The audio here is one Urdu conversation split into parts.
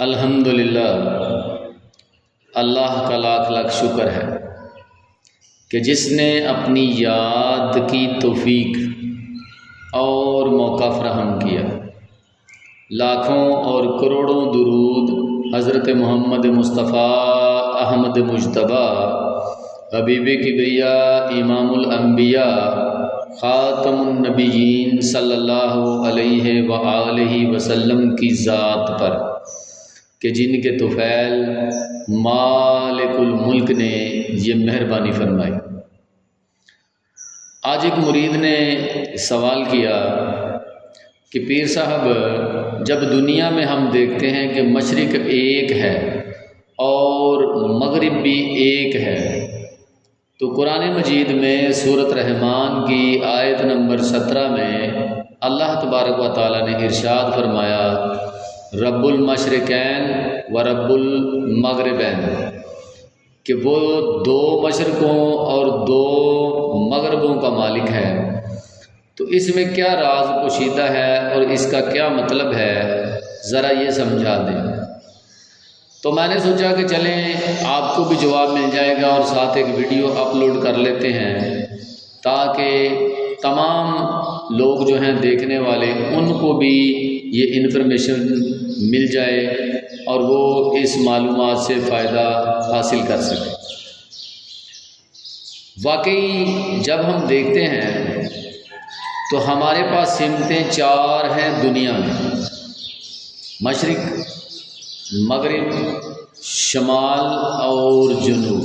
الحمدللہ، اللہ کا لاکھ لاکھ شکر ہے کہ جس نے اپنی یاد کی توفیق اور موقع فراہم کیا۔ لاکھوں اور کروڑوں درود حضرت محمد مصطفیٰ احمد مجتبیٰ حبیب کبریاء امام الانبیاء خاتم النبیین صلی اللہ علیہ وآلہ وسلم کی ذات پر کہ جن کے طفیل مالک الملک نے یہ مہربانی فرمائی۔ آج ایک مرید نے سوال کیا کہ پیر صاحب، جب دنیا میں ہم دیکھتے ہیں کہ مشرق ایک ہے اور مغرب بھی ایک ہے، تو قرآن مجید میں سورۃ رحمان کی آیت نمبر 17 میں اللہ تبارک و تعالیٰ نے ارشاد فرمایا، رب المشرقین و رب المغربین، کہ وہ دو مشرقوں اور دو مغربوں کا مالک ہے۔ تو اس میں کیا راز پوشیدہ ہے اور اس کا کیا مطلب ہے، ذرا یہ سمجھا دیں۔ تو میں نے سوچا کہ چلیں آپ کو بھی جواب مل جائے گا اور ساتھ ایک ویڈیو اپلوڈ کر لیتے ہیں تاکہ تمام لوگ جو ہیں دیکھنے والے ان کو بھی یہ انفارمیشن مل جائے اور وہ اس معلومات سے فائدہ حاصل کر سکیں۔ واقعی جب ہم دیکھتے ہیں تو ہمارے پاس سمتیں چار ہیں دنیا میں، مشرق، مغرب، شمال اور جنوب۔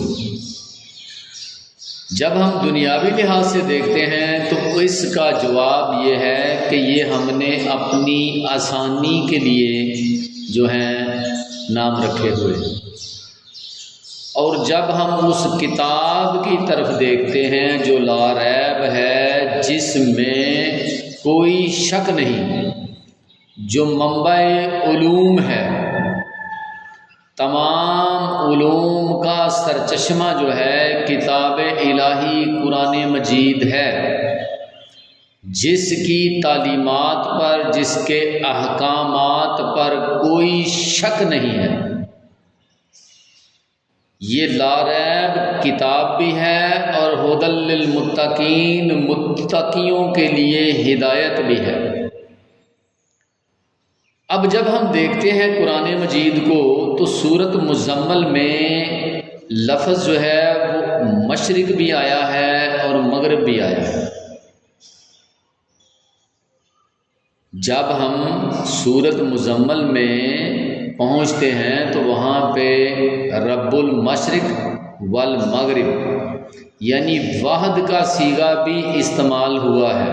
جب ہم دنیاوی لحاظ سے دیکھتے ہیں تو اس کا جواب یہ ہے کہ یہ ہم نے اپنی آسانی کے لیے جو ہیں نام رکھے ہوئے ہیں، اور جب ہم اس کتاب کی طرف دیکھتے ہیں جو لا ریب ہے، جس میں کوئی شک نہیں، جو منبع علوم ہے، تمام علوم کا سرچشمہ جو ہے کتاب الہی قرآن مجید ہے، جس کی تعلیمات پر، جس کے احکامات پر کوئی شک نہیں ہے۔ یہ لا ریب کتاب بھی ہے اور ھدی للمتقین، متقیوں کے لیے ہدایت بھی ہے۔ اب جب ہم دیکھتے ہیں قرآن مجید کو تو سورۃ مزمل میں لفظ جو ہے وہ مشرق بھی آیا ہے اور مغرب بھی آیا ہے۔ جب ہم سورۃ مزمل میں پہنچتے ہیں تو وہاں پہ رب المشرق والمغرب یعنی واحد کا صیغہ بھی استعمال ہوا ہے،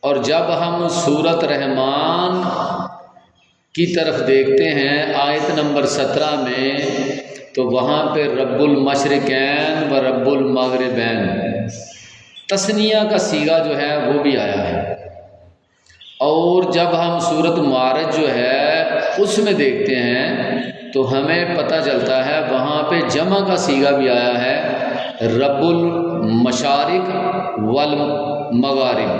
اور جب ہم سورۃ رحمان کی طرف دیکھتے ہیں آیت نمبر 17 میں تو وہاں پہ رب المشرقین و رب المغربین تثنیہ کا صیغہ جو ہے وہ بھی آیا ہے، اور جب ہم سورۃ معارج جو ہے اس میں دیکھتے ہیں تو ہمیں پتہ چلتا ہے وہاں پہ جمع کا صیغہ بھی آیا ہے، رب المشارق والمغارب۔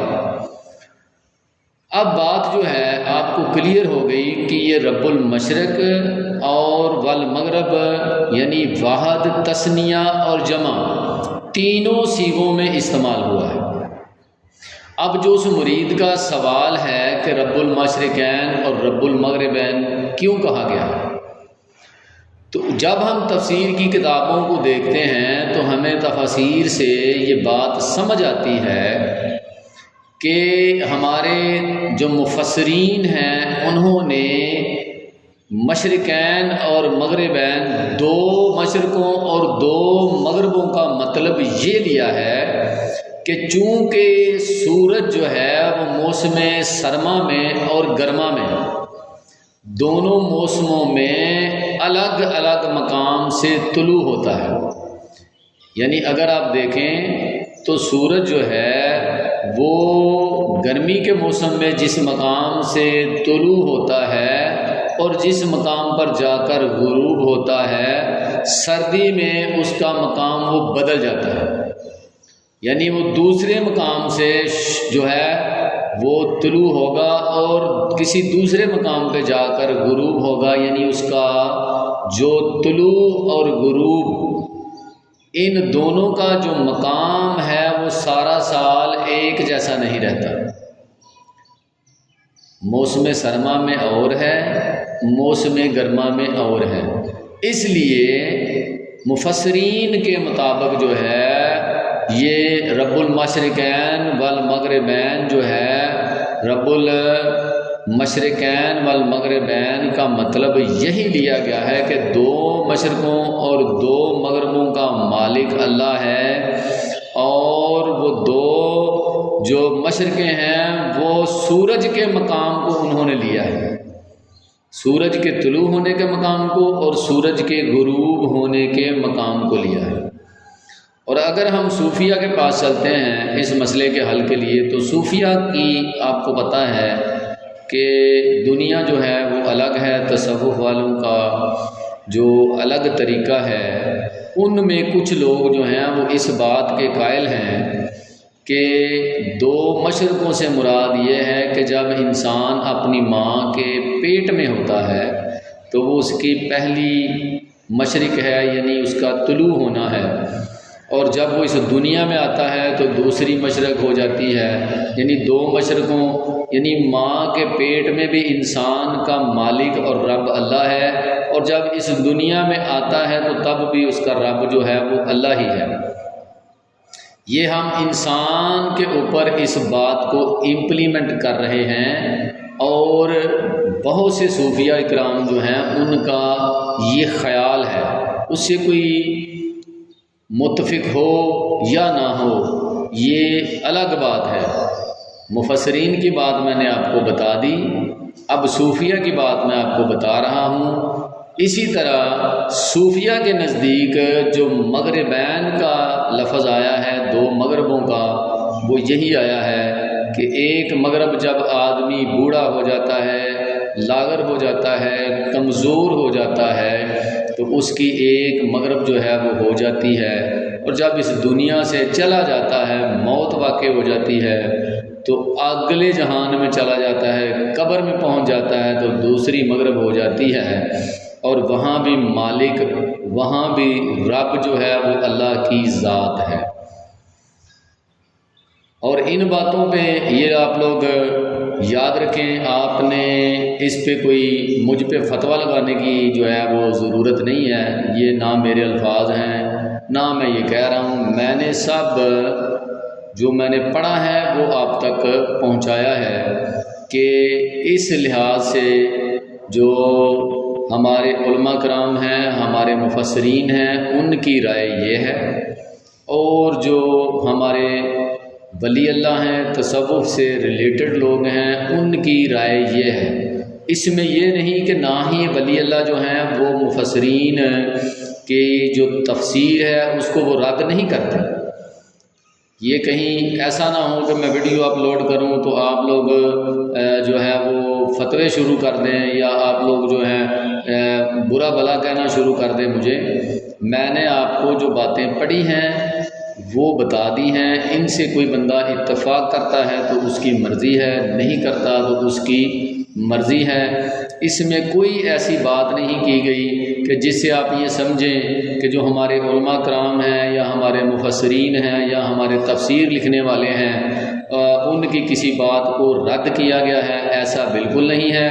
اب بات جو ہے آپ کو کلیئر ہو گئی کہ یہ رب المشرق اور والمغرب یعنی واحد، تثنیہ اور جمع تینوں صیغوں میں استعمال ہوا ہے۔ اب جو اس مرید کا سوال ہے کہ رب المشرقین اور رب المغربین کیوں کہا گیا، تو جب ہم تفسیر کی کتابوں کو دیکھتے ہیں تو ہمیں تفاسیر سے یہ بات سمجھ آتی ہے کہ ہمارے جو مفسرین ہیں انہوں نے مشرقین اور مغربین، دو مشرقوں اور دو مغربوں کا مطلب یہ لیا ہے کہ چونکہ سورج جو ہے وہ موسم سرما میں اور گرما میں دونوں موسموں میں الگ الگ مقام سے طلوع ہوتا ہے، یعنی اگر آپ دیکھیں تو سورج جو ہے وہ گرمی کے موسم میں جس مقام سے طلوع ہوتا ہے اور جس مقام پر جا کر غروب ہوتا ہے، سردی میں اس کا مقام وہ بدل جاتا ہے، یعنی وہ دوسرے مقام سے جو ہے وہ طلوع ہوگا اور کسی دوسرے مقام پہ جا کر غروب ہوگا، یعنی اس کا جو طلوع اور غروب ان دونوں کا جو مقام ہے وہ سارا سال ایک جیسا نہیں رہتا۔ موسم سرما میں اور ہے، موسم گرما میں اور ہے۔ اس لیے مفسرین کے مطابق جو ہے یہ رب المشرقین والمغربین جو ہے، رب المشرقین والمغربین کا مطلب یہی لیا گیا ہے کہ دو مشرقوں اور دو مغربوں کا مالک اللہ ہے، اور وہ دو جو مشرقیں ہیں وہ سورج کے مقام کو انہوں نے لیا ہے، سورج کے طلوع ہونے کے مقام کو اور سورج کے غروب ہونے کے مقام کو لیا ہے۔ اور اگر ہم صوفیہ کے پاس چلتے ہیں اس مسئلے کے حل کے لیے، تو صوفیہ کی آپ کو پتہ ہے کہ دنیا جو ہے وہ الگ ہے، تصوف والوں کا جو الگ طریقہ ہے، ان میں کچھ لوگ جو ہیں وہ اس بات کے قائل ہیں کہ دو مشرقوں سے مراد یہ ہے کہ جب انسان اپنی ماں کے پیٹ میں ہوتا ہے تو وہ اس کی پہلی مشرق ہے، یعنی اس کا طلوع ہونا ہے، اور جب وہ اس دنیا میں آتا ہے تو دوسری مشرق ہو جاتی ہے، یعنی دو مشرقوں، یعنی ماں کے پیٹ میں بھی انسان کا مالک اور رب اللہ ہے، اور جب اس دنیا میں آتا ہے تو تب بھی اس کا رب جو ہے وہ اللہ ہی ہے۔ یہ ہم انسان کے اوپر اس بات کو امپلیمنٹ کر رہے ہیں، اور بہت سے صوفیہ اکرام جو ہیں ان کا یہ خیال ہے، اس سے کوئی متفق ہو یا نہ ہو یہ الگ بات ہے۔ مفسرین کی بات میں نے آپ کو بتا دی، اب صوفیہ کی بات میں آپ کو بتا رہا ہوں۔ اسی طرح صوفیہ کے نزدیک جو مغربین کا لفظ آیا ہے، دو مغربوں کا، وہ یہی آیا ہے کہ ایک مغرب جب آدمی بوڑھا ہو جاتا ہے، لاغر ہو جاتا ہے، کمزور ہو جاتا ہے، تو اس کی ایک مغرب جو ہے وہ ہو جاتی ہے، اور جب اس دنیا سے چلا جاتا ہے، موت واقع ہو جاتی ہے، تو اگلے جہان میں چلا جاتا ہے، قبر میں پہنچ جاتا ہے تو دوسری مغرب ہو جاتی ہے، اور وہاں بھی مالک، وہاں بھی رب جو ہے وہ اللہ کی ذات ہے۔ اور ان باتوں پہ یہ آپ لوگ یاد رکھیں، آپ نے اس پہ کوئی مجھ پہ فتویٰ لگانے کی جو ہے وہ ضرورت نہیں ہے، یہ نہ میرے الفاظ ہیں نہ میں یہ کہہ رہا ہوں، میں نے سب جو میں نے پڑھا ہے وہ آپ تک پہنچایا ہے کہ اس لحاظ سے جو ہمارے علماء کرام ہیں، ہمارے مفسرین ہیں، ان کی رائے یہ ہے، اور جو ہمارے ولی اللہ ہیں، تصوف سے ریلیٹڈ لوگ ہیں، ان کی رائے یہ ہے۔ اس میں یہ نہیں کہ نہ ہی ولی اللہ جو ہیں وہ مفسرین کی جو تفسیر ہے اس کو وہ رد نہیں کرتے۔ یہ کہیں ایسا نہ ہو کہ میں ویڈیو اپلوڈ کروں تو آپ لوگ جو ہے وہ فتوے شروع کر دیں، یا آپ لوگ جو ہیں برا بھلا کہنا شروع کر دیں مجھے۔ میں نے آپ کو جو باتیں پڑھی ہیں وہ بتا دی ہیں، ان سے کوئی بندہ اتفاق کرتا ہے تو اس کی مرضی ہے، نہیں کرتا تو اس کی مرضی ہے۔ اس میں کوئی ایسی بات نہیں کی گئی کہ جس سے آپ یہ سمجھیں کہ جو ہمارے علماء کرام ہیں یا ہمارے مفسرین ہیں یا ہمارے تفسیر لکھنے والے ہیں ان کی کسی بات کو رد کیا گیا ہے، ایسا بالکل نہیں ہے۔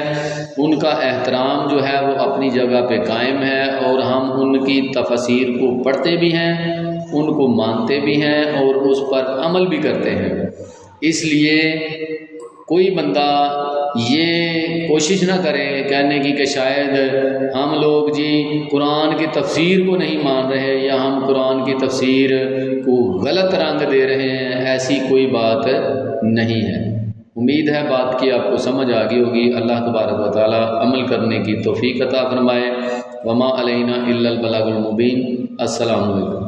ان کا احترام جو ہے وہ اپنی جگہ پہ قائم ہے، اور ہم ان کی تفسیر کو پڑھتے بھی ہیں، ان کو مانتے بھی ہیں، اور اس پر عمل بھی کرتے ہیں۔ اس لیے کوئی بندہ یہ کوشش نہ کرے کہنے کی کہ شاید ہم لوگ جی قرآن کی تفسیر کو نہیں مان رہے، یا ہم قرآن کی تفسیر کو غلط رنگ دے رہے ہیں، ایسی کوئی بات نہیں ہے۔ امید ہے بات کی آپ کو سمجھ آ گئی ہوگی۔ اللہ تبارک و تعالی عمل کرنے کی توفیق عطا فرمائے۔ وما علینا الا البلاغ المبین۔ السلام علیکم۔